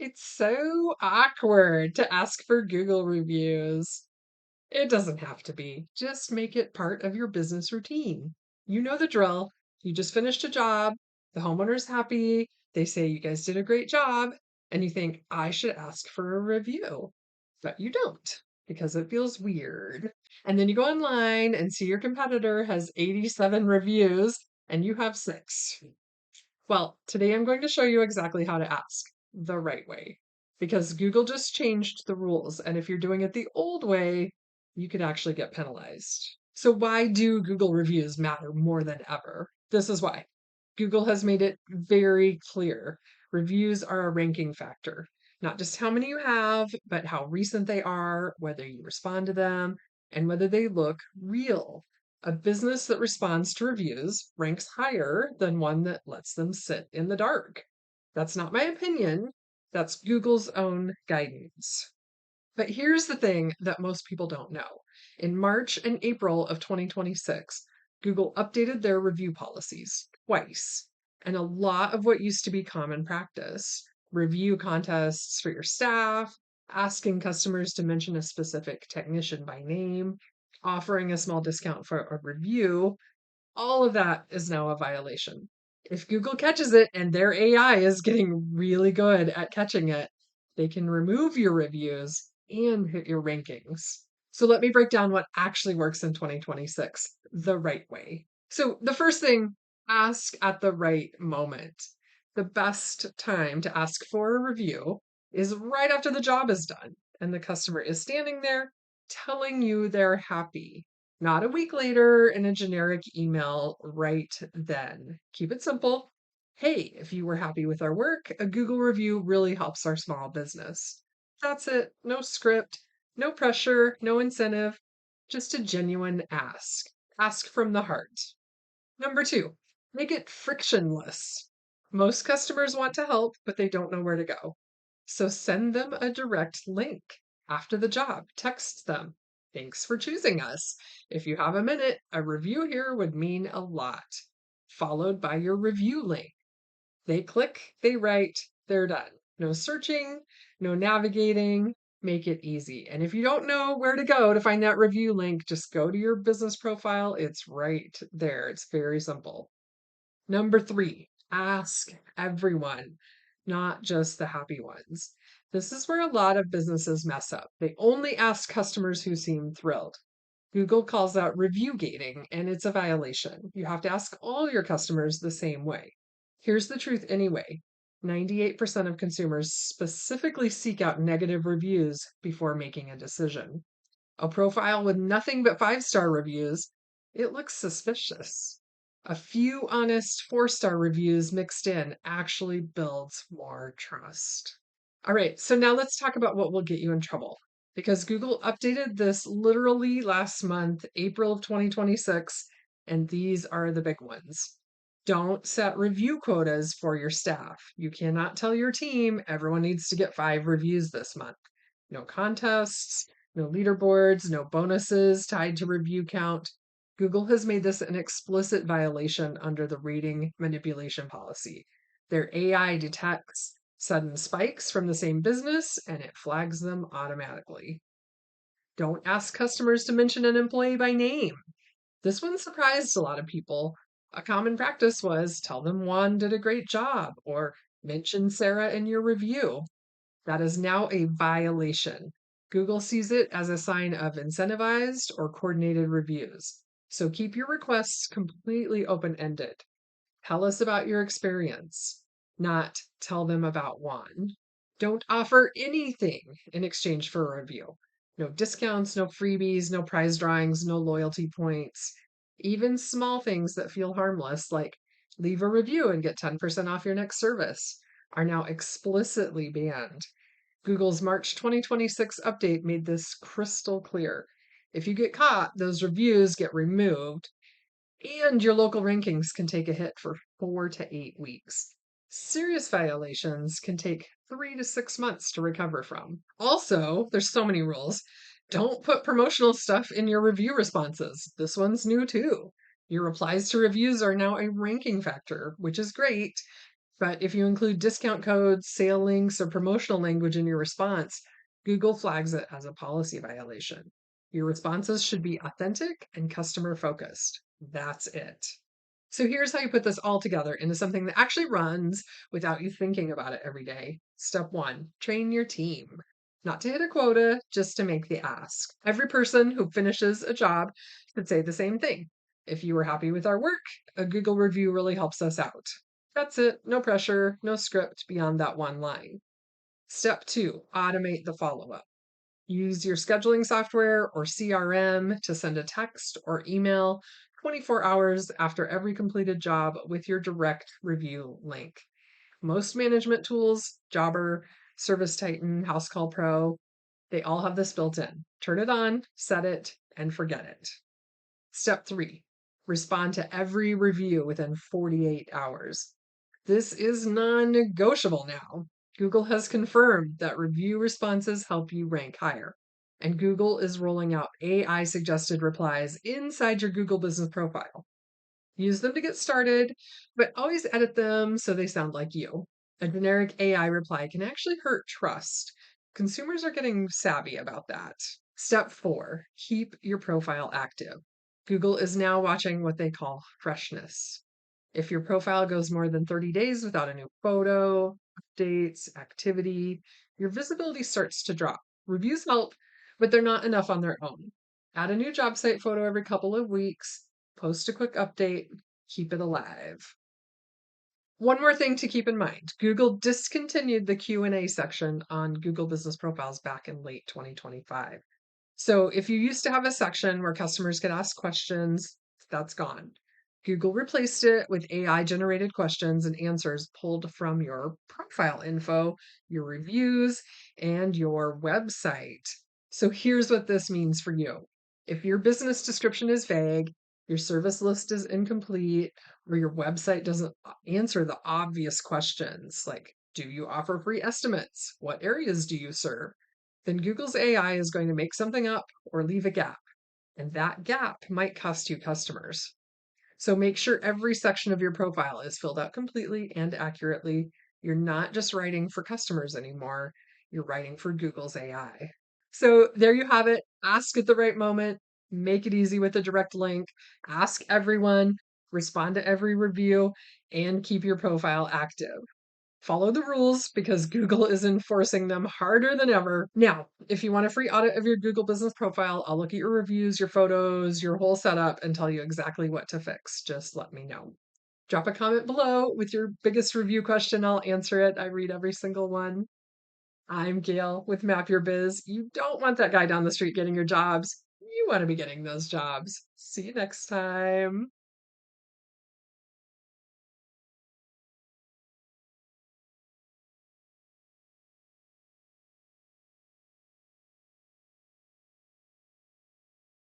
It's so awkward to ask for Google reviews. It doesn't have to be. Just make it part of your business routine. You know the drill. You just finished a job, the homeowner's happy, they say you guys did a great job, and you think, I should ask for a review. But you don't because it feels weird. And then you go online and see your competitor has 87 reviews and you have 6. Well, today I'm going to show you exactly how to ask the right way because Google just changed the rules. And if you're doing it the old way, you could actually get penalized. So, why do Google reviews matter more than ever? This is why. Google has made it very clear. Reviews are a ranking factor, not just how many you have, but how recent they are, whether you respond to them, and whether they look real. A business that responds to reviews ranks higher than one that lets them sit in the dark. That's not my opinion. That's Google's own guidance. But here's the thing that most people don't know. In March and April of 2026, Google updated their review policies twice. And a lot of what used to be common practice, review contests for your staff, asking customers to mention a specific technician by name, offering a small discount for a review, all of that is now a violation. If Google catches it and their AI is getting really good at catching it, they can remove your reviews and hit your rankings. So let me break down what actually works in 2026 the right way. So the first thing, ask at the right moment. The best time to ask for a review is right after the job is done and the customer is standing there telling you they're happy, not a week later in a generic email right then. Keep it simple. Hey, if you were happy with our work, a Google review really helps our small business. That's it. No script, no pressure, no incentive, just a genuine ask. Ask from the heart. Number 2, make it frictionless. Most customers want to help, but they don't know where to go. So send them a direct link after the job. Text them. Thanks for choosing us. If you have a minute, a review here would mean a lot. Followed by your review link. They click, they write, they're done. No searching, no navigating. Make it easy. And if you don't know where to go to find that review link, just go to your business profile. It's right there. It's very simple. Number 3, ask everyone, not just the happy ones. This is where a lot of businesses mess up. They only ask customers who seem thrilled. Google calls that review gating, and it's a violation. You have to ask all your customers the same way. Here's the truth anyway. 98% of consumers specifically seek out negative reviews before making a decision. A profile with nothing but 5-star reviews, it looks suspicious. A few honest 4-star reviews mixed in actually builds more trust. All right, so now let's talk about what will get you in trouble. Because Google updated this literally last month, April of 2026, and these are the big ones. Don't set review quotas for your staff. You cannot tell your team everyone needs to get 5 reviews this month. No contests, no leaderboards, no bonuses tied to review count. Google has made this an explicit violation under the rating manipulation policy. Their AI detects sudden spikes from the same business and it flags them automatically. Don't ask customers to mention an employee by name. This one surprised a lot of people. A common practice was tell them Juan did a great job or mention Sarah in your review. That is now a violation. Google sees it as a sign of incentivized or coordinated reviews. So keep your requests completely open ended. Tell us about your experience, not tell them about one. Don't offer anything in exchange for a review. No discounts, no freebies, no prize drawings, no loyalty points. Even small things that feel harmless, like leave a review and get 10% off your next service, are now explicitly banned. Google's March 2026 update made this crystal clear. If you get caught, those reviews get removed, and your local rankings can take a hit for 4 to 8 weeks. Serious violations can take 3 to 6 months to recover from. Also, there's so many rules. Don't put promotional stuff in your review responses. This one's new too. Your replies to reviews are now a ranking factor, which is great. But if you include discount codes, sale links, or promotional language in your response, Google flags it as a policy violation. Your responses should be authentic and customer focused. That's it. So here's how you put this all together into something that actually runs without you thinking about it every day. Step one, train your team. Not to hit a quota, just to make the ask. Every person who finishes a job should say the same thing. If you were happy with our work, a Google review really helps us out. That's it. No pressure, no script beyond that one line. Step two, automate the follow up. Use your scheduling software or CRM to send a text or email 24 hours after every completed job with your direct review link. Most management tools, Jobber, Service Titan, House Call Pro, they all have this built in. Turn it on, set it, and forget it. Step three, respond to every review within 48 hours. This is non negotiable now. Google has confirmed that review responses help you rank higher. And Google is rolling out AI suggested replies inside your Google business profile. Use them to get started, but always edit them so they sound like you. A generic AI reply can actually hurt trust. Consumers are getting savvy about that. Step four, keep your profile active. Google is now watching what they call freshness. If your profile goes more than 30 days without a new photo, updates, activity, your visibility starts to drop. Reviews help, but they're not enough on their own. Add a new job site photo every couple of weeks, post a quick update, keep it alive. One more thing to keep in mind. Google discontinued the Q&A section on Google Business Profiles back in late 2025. So if you used to have a section where customers could ask questions, that's gone. Google replaced it with AI generated questions and answers pulled from your profile info, your reviews, and your website. So here's what this means for you. If your business description is vague, your service list is incomplete, or your website doesn't answer the obvious questions like, do you offer free estimates? What areas do you serve? Then Google's AI is going to make something up or leave a gap, and that gap might cost you customers. So make sure every section of your profile is filled out completely and accurately. You're not just writing for customers anymore, you're writing for Google's AI. So there you have it. Ask at the right moment, make it easy with a direct link, ask everyone, respond to every review, and keep your profile active. Follow the rules because Google is enforcing them harder than ever. Now, if you want a free audit of your Google business profile, I'll look at your reviews, your photos, your whole setup, and tell you exactly what to fix. Just let me know. Drop a comment below with your biggest review question. I'll answer it. I read every single one. I'm Gail with Map Your Biz. You don't want that guy down the street getting your jobs. You want to be getting those jobs. See you next time.